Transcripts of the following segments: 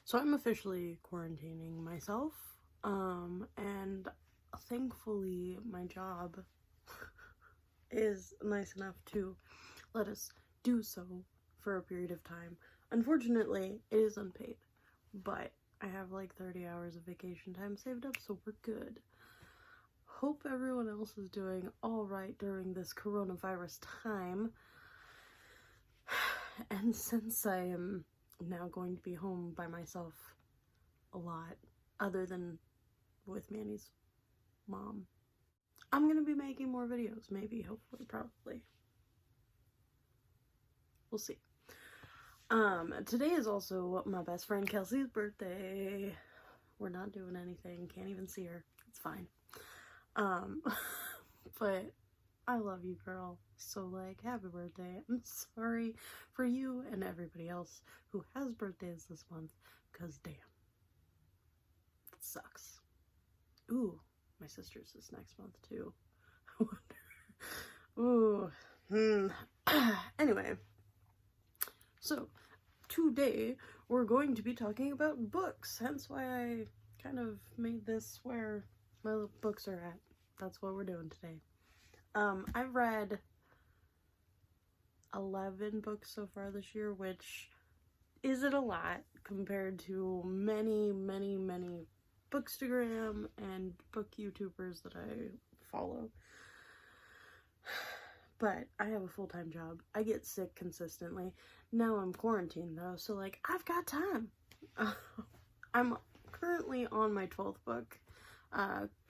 So I'm officially quarantining myself, and thankfully my job is nice enough to let us do so for a period of time. Unfortunately, it is unpaid, but I have like 30 hours of vacation time saved up, so we're good. Hope everyone else is doing alright during this coronavirus time. And since I am now going to be home by myself a lot, other than with Manny's mom, I'm gonna be making more videos, maybe, hopefully, probably. We'll see. Today is also my best friend Kelsey's birthday. We're not doing anything, can't even see her, it's fine. But I love you, girl, so like, happy birthday. I'm sorry for you and everybody else who has birthdays this month, because damn, it sucks. Ooh, my sister's this next month too. I wonder. Ooh. Anyway, so today we're going to be talking about books, hence why I kind of made this where my books are at. That's what we're doing today. I've read 11 books so far this year, which isn't a lot compared to many bookstagram and book YouTubers that I follow. But I have a full-time job. I get sick consistently. Now I'm quarantined though, so like, I've got time. I'm currently on my 12th book.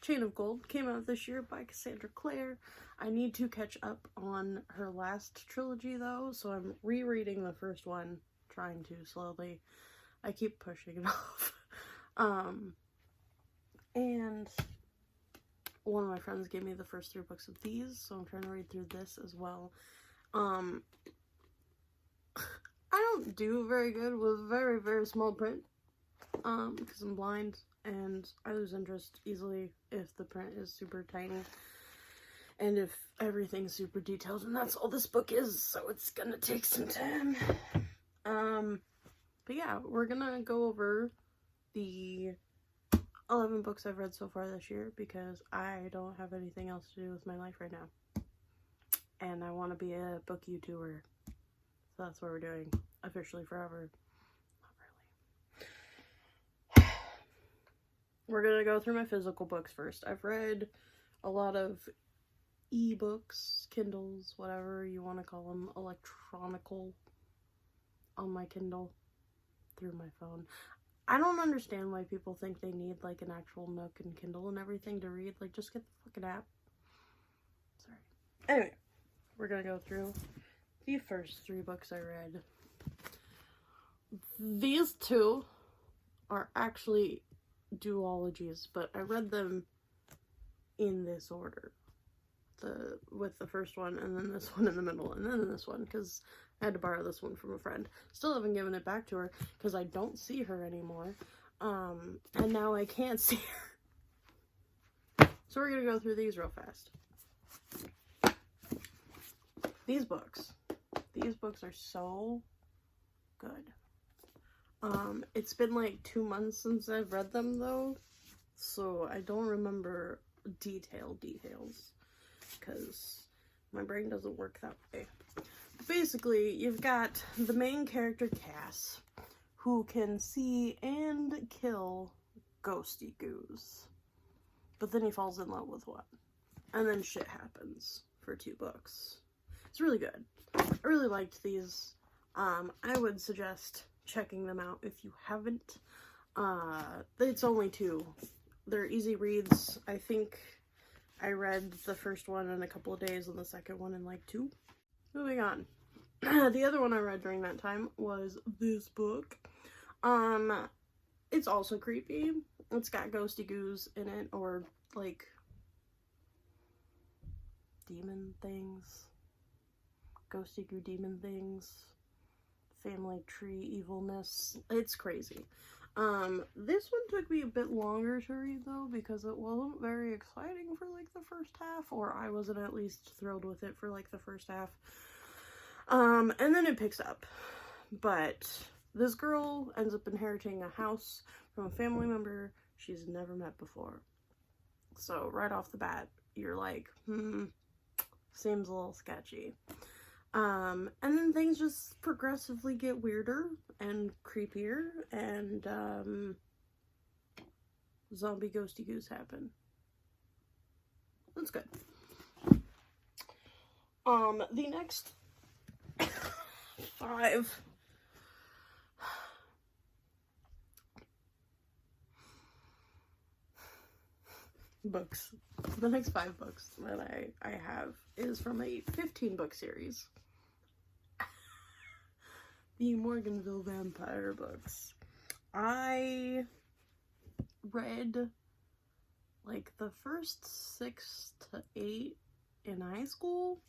Chain of Gold came out this year by Cassandra Clare. I need to catch up on her last trilogy though, so I'm rereading the first one, trying to slowly. I keep pushing it off. And one of my friends gave me the first 3 books of these, so I'm trying to read through this as well. I don't do very good with very small print, because I'm blind and I lose interest easily if the print is super tiny and if everything's super detailed, and that's all this book is, so it's gonna take some time. But yeah, we're gonna go over the 11 books I've read so far this year, because I don't have anything else to do with my life right now. And I want to be a book YouTuber. So that's what we're doing. Officially forever. Not really. We're going to go through my physical books first. I've read a lot of e-books, Kindles, whatever you want to call them, electronical, on my Kindle, through my phone. I don't understand why people think they need like an actual Nook and Kindle and everything to read. Like, just get the fucking app. Sorry. Anyway, we're gonna go through the first 3 books I read. These 2 are actually duologies, but I read them in this order. With the first one, and then this one in the middle, and then this one, because I had to borrow this one from a friend. Still haven't given it back to her, because I don't see her anymore, and now I can't see her. So we're gonna go through these real fast. These books are so good. It's been like 2 months since I've read them though, so I don't remember details, because my brain doesn't work that way. Basically, you've got the main character, Cass, who can see and kill ghosty goos. But then he falls in love with one. And then shit happens for 2 books. It's really good. I really liked these. I would suggest checking them out if you haven't. It's only 2. They're easy reads. I think I read the first one in a couple of days and the second one in like 2. Moving on. The other one I read during that time was this book. It's also creepy. It's got ghosty goos in it, or like demon things. Ghosty goo demon things. Family tree evilness. It's crazy. This one took me a bit longer to read though, because it wasn't very exciting for like the first half, or I wasn't at least thrilled with it for like the first half. And then it picks up, but this girl ends up inheriting a house from a family member she's never met before. So right off the bat, you're like, seems a little sketchy. And then things just progressively get weirder and creepier, and zombie ghosty goose happen. That's good. The next 5 books. The next 5 books that I have is from a 15-book series. The Morganville vampire books. I read like the first 6 to 8 in high school.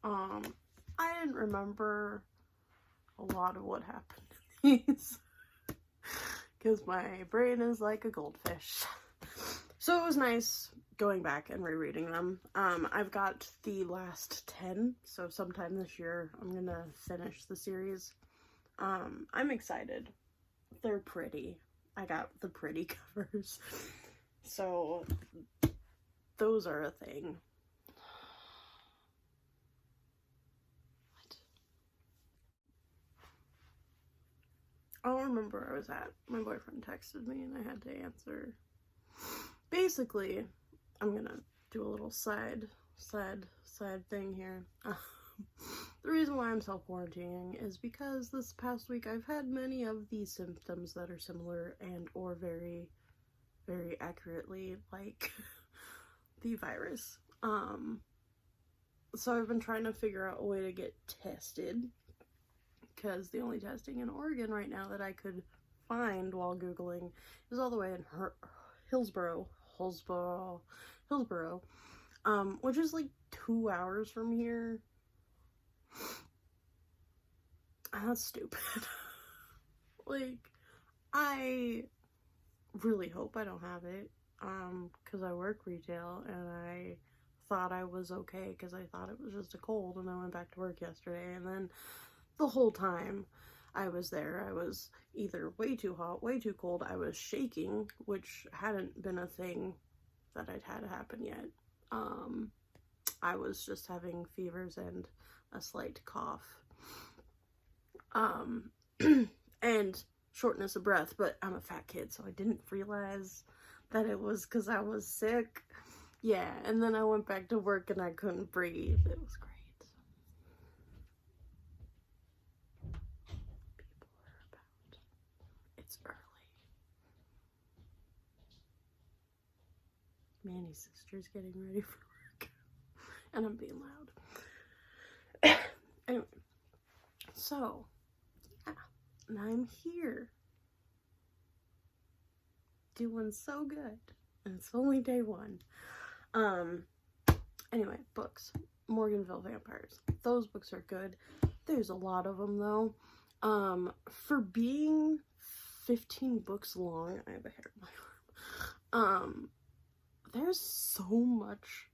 I didn't remember a lot of what happened in these because my brain is like a goldfish. So it was nice going back and rereading them. I've got the last 10, so sometime this year I'm gonna finish the series. I'm excited. They're pretty. I got the pretty covers. So those are a thing. What? I don't remember where I was at. My boyfriend texted me and I had to answer. Basically, I'm gonna do a little side thing here. The reason why I'm self-quarantining is because this past week I've had many of these symptoms that are similar and or very, very accurately like the virus. So I've been trying to figure out a way to get tested, because the only testing in Oregon right now that I could find while Googling is all the way in Hillsboro, which is like 2 hours from here. That's stupid. Like, I really hope I don't have it, because I work retail, and I thought I was okay, because I thought it was just a cold, and I went back to work yesterday, and then the whole time I was there, I was either way too hot, way too cold, I was shaking, which hadn't been a thing that I'd had happen yet. I was just having fevers and a slight cough. And shortness of breath, but I'm a fat kid, so I didn't realize that it was because I was sick. Yeah, and then I went back to work and I couldn't breathe. It was great. People are about. It's early. Manny's sister's getting ready for work, and I'm being loud. Anyway, so yeah, and I'm here doing so good, and it's only day 1. Anyway, books. Morganville Vampires. Those books are good. There's a lot of them though. For being 15 books long, I have a hair in my arm. There's so much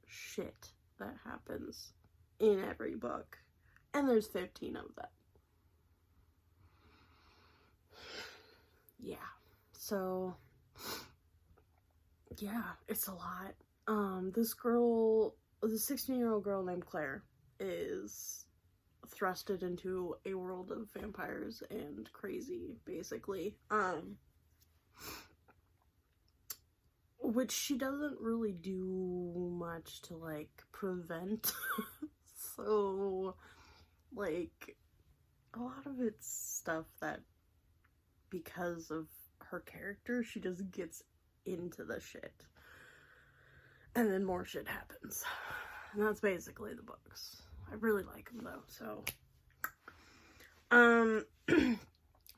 shit that happens in every book, and there's 15 of them. Yeah, so yeah, it's a lot. This girl, the 16-year-old girl named Claire, is thrusted into a world of vampires and crazy, basically. Which she doesn't really do much to, like, prevent. So, like, a lot of it's stuff that, because of her character, she just gets into the shit. And then more shit happens. And that's basically the books. I really like them, though, so.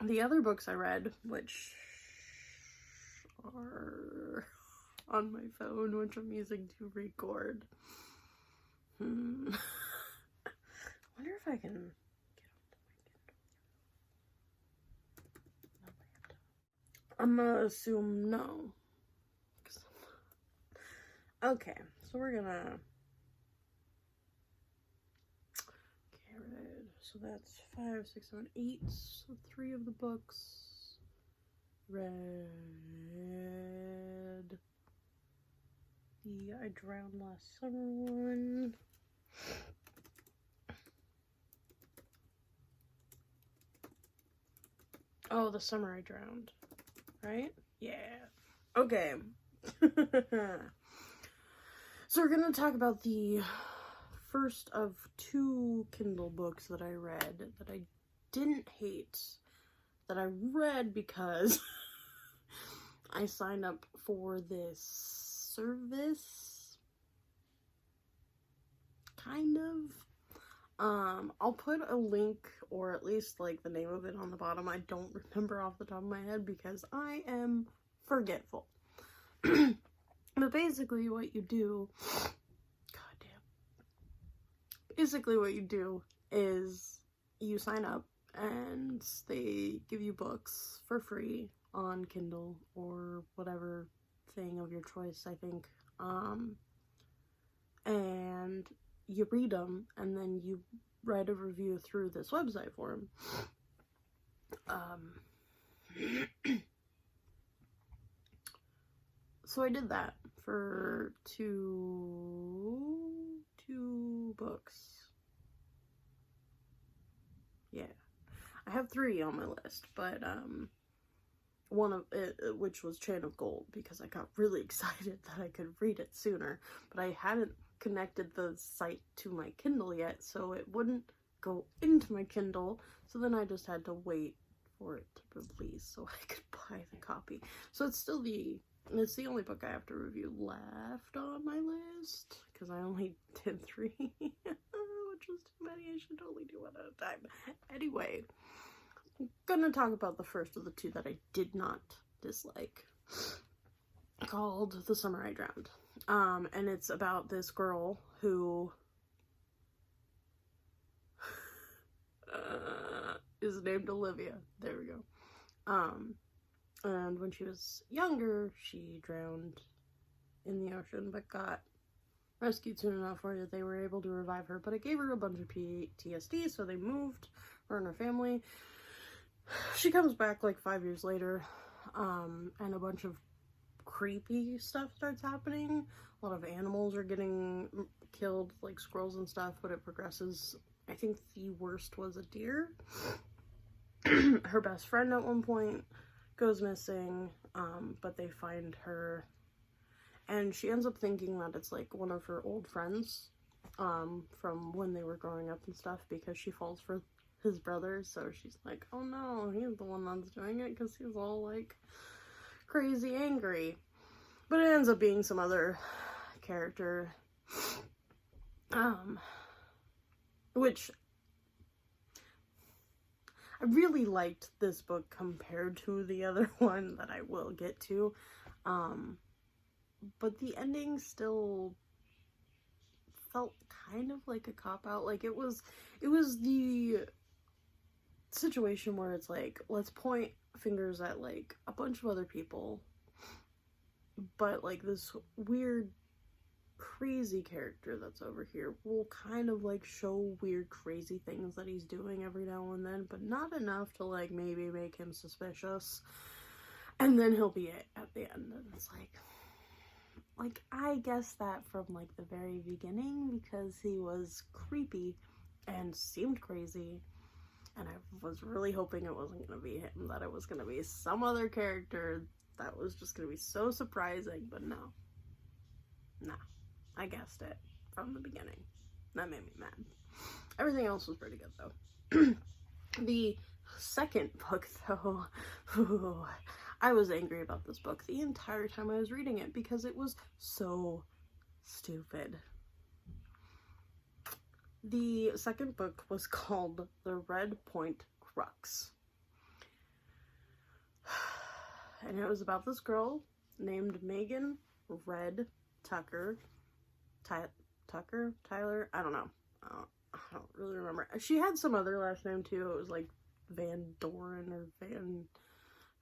The other books I read, which are on my phone, which I'm using to record. I wonder if I can get onto my laptop. I'm gonna assume no. Okay, so we're gonna get rid. So that's 5, 6, 7, 8. So 3 of the books. Read the I Drowned Last Summer one. Oh, The Summer I Drowned. Right? Yeah. Okay. So we're going to talk about the first of 2 Kindle books that I read that I didn't hate, that I read because I signed up for this service, kind of. I'll put a link, or at least like the name of it, on the bottom. I don't remember off the top of my head because I am forgetful. But basically what you do, basically what you do is you sign up and they give you books for free on Kindle or whatever thing of your choice, I think. And you read them and then you write a review through this website for them. So I did that for two books. Yeah. I have 3 on my list, but one of it, which was Chain of Gold, because I got really excited that I could read it sooner, but I hadn't connected the site to my Kindle yet, so it wouldn't go into my Kindle, so then I just had to wait for it to release so I could buy the copy. So it's still it's the only book I have to review left on my list, because I only did 3, which was too many. I should totally do one at a time. Anyway, I'm gonna talk about the first of the 2 that I did not dislike, called The Summer I Drowned. And it's about this girl who is named Olivia. There we go. And when she was younger, she drowned in the ocean, but got rescued soon enough where they were able to revive her, but it gave her a bunch of PTSD, so they moved, her and her family. She comes back like 5 years later, and a bunch of creepy stuff starts happening. A lot of animals are getting killed, like squirrels and stuff, but it progresses. I think the worst was a deer. Her best friend at one point goes missing, but they find her, and she ends up thinking that it's like one of her old friends from when they were growing up and stuff, because she falls for his brother. So she's like, oh no, he's the one that's doing it, because he's all like crazy angry. But it ends up being some other character, which I really liked this book compared to the other one that I will get to, but the ending still felt kind of like a cop-out. Like, it was the situation where it's like, let's point fingers at like a bunch of other people, but like this weird crazy character that's over here will kind of like show weird crazy things that he's doing every now and then, but not enough to like maybe make him suspicious, and then he'll be it at the end. And it's like I guess that from like the very beginning, because he was creepy and seemed crazy, and I was really hoping it wasn't gonna be him, that it was gonna be some other character that was just gonna be so surprising. But no, I guessed it from the beginning. That made me mad. Everything else was pretty good, though. The second book, though, I was angry about this book the entire time I was reading it, because it was so stupid. The second book was called The Redpoint Crux. And it was about this girl named Megan Red Tucker. Tyler? I don't know. I don't really remember. She had some other last name too. It was like Van Doren or Van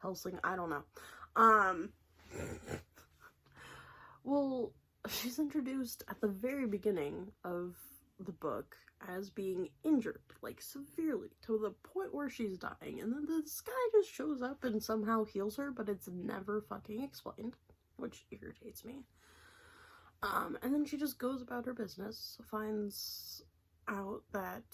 Helsing. I don't know. Well, she's introduced at the very beginning of the book as being injured, like severely, to the point where she's dying, and then this guy just shows up and somehow heals her, but it's never fucking explained, which irritates me. And then she just goes about her business, finds out that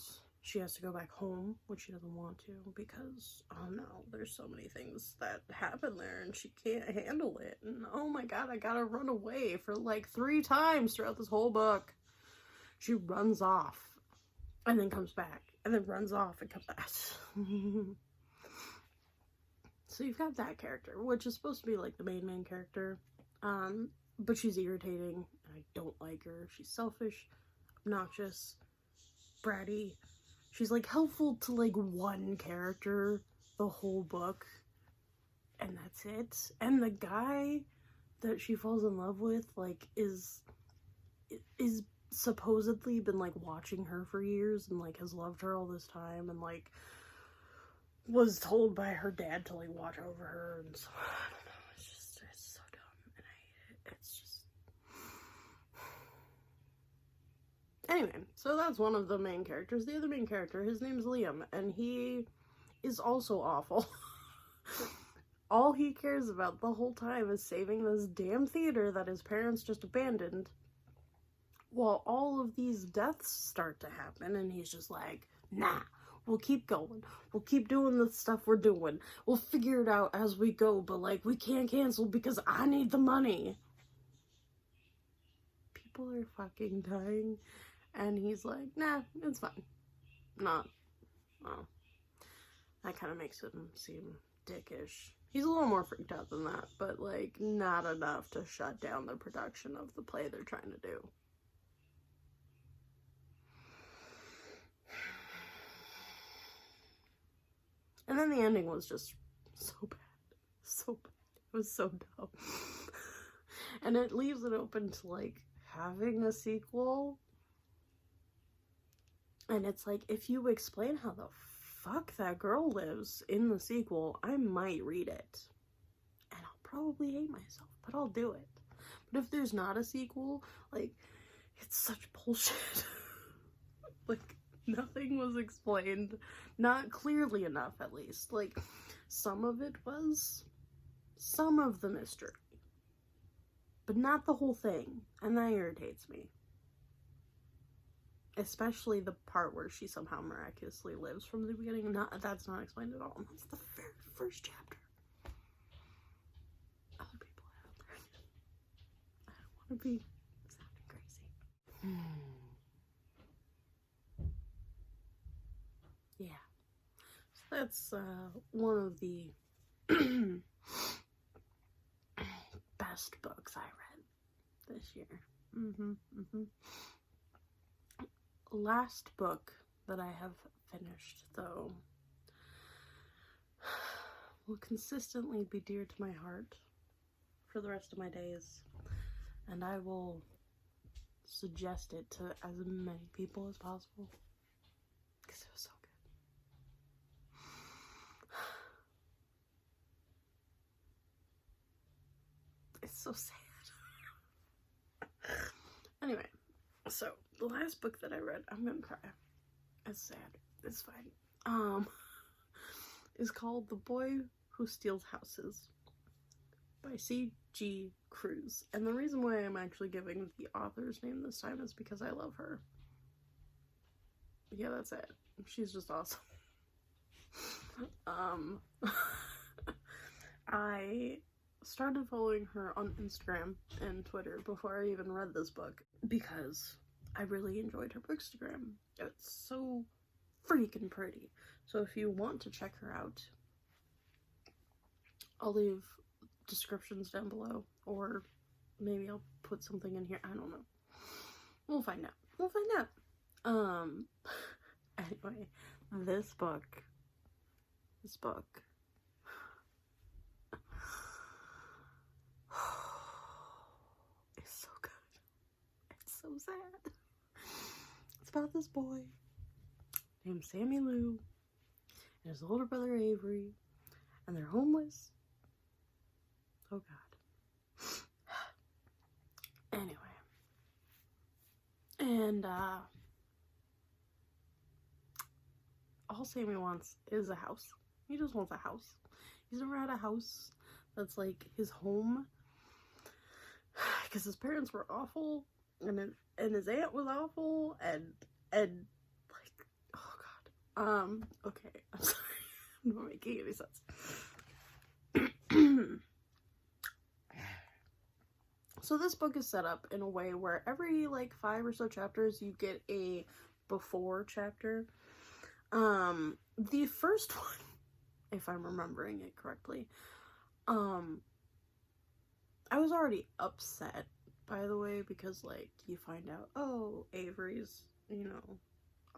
she has to go back home, which she doesn't want to, because, oh no, there's so many things that happen there, and she can't handle it, and oh my god, I gotta run away for like 3 times throughout this whole book. She runs off, and then comes back, and then runs off and comes back. So you've got that character, which is supposed to be like the main character, but she's irritating, and I don't like her. She's selfish, obnoxious, bratty. She's like helpful to like one character the whole book, and that's it. And the guy that she falls in love with, like, is supposedly been like watching her for years and like has loved her all this time, and like was told by her dad to like watch over her, and so I don't know, it's so dumb and I hate it. It's just, anyway, so that's one of the main characters. The other main character, his name's Liam, and he is also awful. All he cares about the whole time is saving this damn theater that his parents just abandoned, while all of these deaths start to happen, and he's just like, nah, we'll keep going. We'll keep doing the stuff we're doing. We'll figure it out as we go, but, like, we can't cancel because I need the money. People are fucking dying, and he's like, nah, it's fine. Not, well, that kind of makes him seem dickish. He's a little more freaked out than that, but, like, not enough to shut down the production of the play they're trying to do. And then the ending was just so bad. So bad. It was so dumb. And it leaves it open to, like, having a sequel. And it's like, if you explain how the fuck that girl lives in the sequel, I might read it. And I'll probably hate myself, but I'll do it. But if there's not a sequel, like, it's such bullshit. Like, nothing was explained, not clearly enough, at least. Like, some of it was some of the mystery, but not the whole thing, and that irritates me. Especially the part where she somehow miraculously lives from the beginning. That's not explained at all, and that's the very first chapter. Other people out there. I don't want to be sounding crazy. Yeah. So that's one of the best books I read this year. Last book that I have finished, though, will consistently be dear to my heart for the rest of my days, and I will suggest it to as many people as possible, because it was so good. It's so sad. Anyway, so the last book that I read, I'm gonna cry. It's sad. It's fine. Is called The Boy Who Steals Houses by C.G. Cruz. And the reason why I'm actually giving the author's name this time is because I love her. Yeah, that's it. She's just awesome. I started following her on Instagram and Twitter before I even read this book because I really enjoyed her bookstagram. It's so freaking pretty. So if you want to check her out, I'll leave descriptions down below, or maybe I'll put something in here. I don't know. We'll find out. We'll find out. Anyway, this book is so good. It's so sad. It's about this boy named Sammy Lou and his older brother Avery, and they're homeless. Oh god. Anyway. And all Sammy wants is a house. He just wants a house. He's never had a house that's like his home, because his parents were awful, and his aunt was awful, and like, oh god. Okay, I'm sorry, I'm not making any sense. So this book is set up in a way where every like 5 or so chapters you get a before chapter. The first one, if I'm remembering it correctly, I was already upset, by the way, because like you find out, oh, Avery's, you know,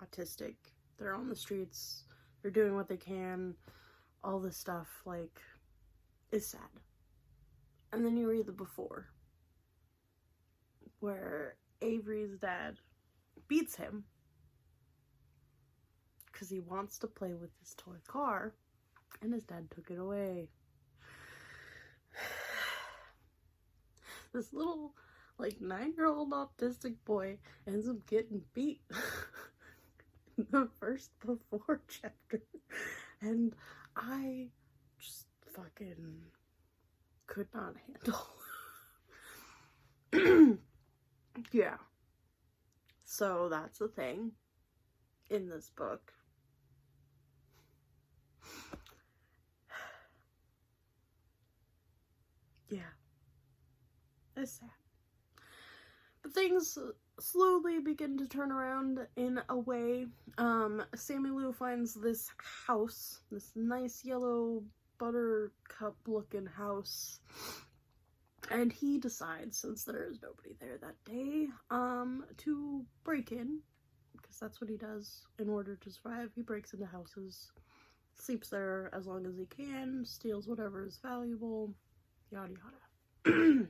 autistic, they're on the streets, they're doing what they can, all this stuff, like, is sad. And then you read the before, where Avery's dad beats him because he wants to play with his toy car, and his dad took it away. This little, like, 9-year-old autistic boy ends up getting beat in the first before chapter, and I just fucking could not handle. Yeah. So that's the thing in this book. Yeah. It's sad. But things slowly begin to turn around in a way. Sammy Lou finds this house, this nice yellow buttercup looking house, and he decides, since there is nobody there that day, to break in, because that's what he does in order to survive. He breaks into houses, sleeps there as long as he can, steals whatever is valuable, yada yada.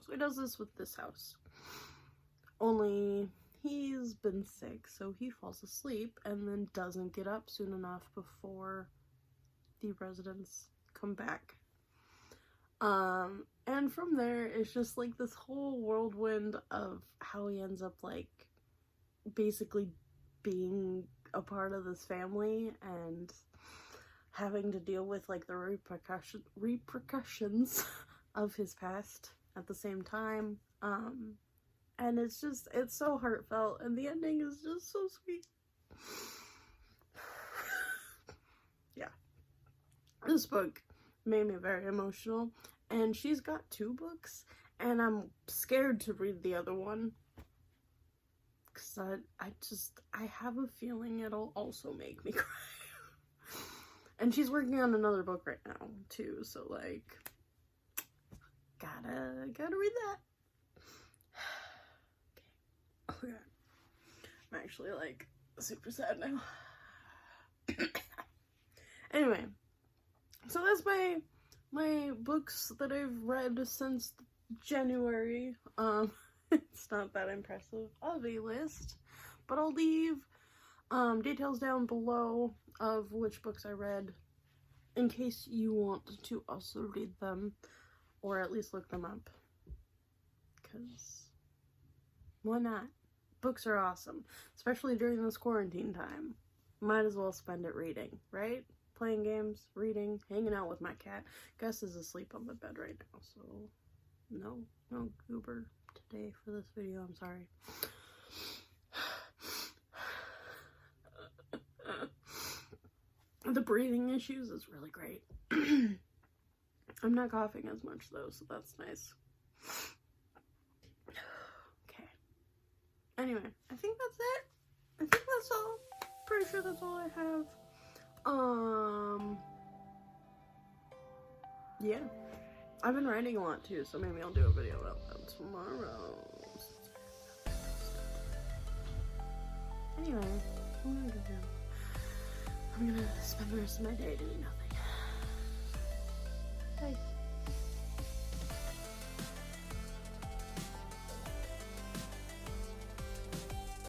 So he does this with this house. Only he's been sick, so he falls asleep and then doesn't get up soon enough before the residents come back. And from there, it's just like this whole whirlwind of how he ends up, like, basically being a part of this family and having to deal with, like, the repercussions of his past at the same time. And it's just, it's so heartfelt, and the ending is just so sweet. Yeah. This book made me very emotional, and she's got 2 books, and I'm scared to read the other one, because I have a feeling it'll also make me cry. And she's working on another book right now, too, so, like, gotta read that. Okay. I'm actually, like, super sad now. Anyway, so that's my books that I've read since January. It's not that impressive of a list, but I'll leave details down below of which books I read in case you want to also read them, or at least look them up, because why not? Books are awesome, especially during this quarantine time. Might as well spend it reading, right? Playing games, reading, hanging out with my cat. Gus is asleep on the bed right now, so no goober today for this video, I'm sorry. The breathing issues is really great. I'm not coughing as much though, so that's nice. Okay. Anyway, I think that's it. I think that's all. Pretty sure that's all I have. Yeah. I've been writing a lot too, so maybe I'll do a video about that tomorrow. Anyway, what am I gonna do? I'm gonna spend the rest of my day doing nothing. Bye.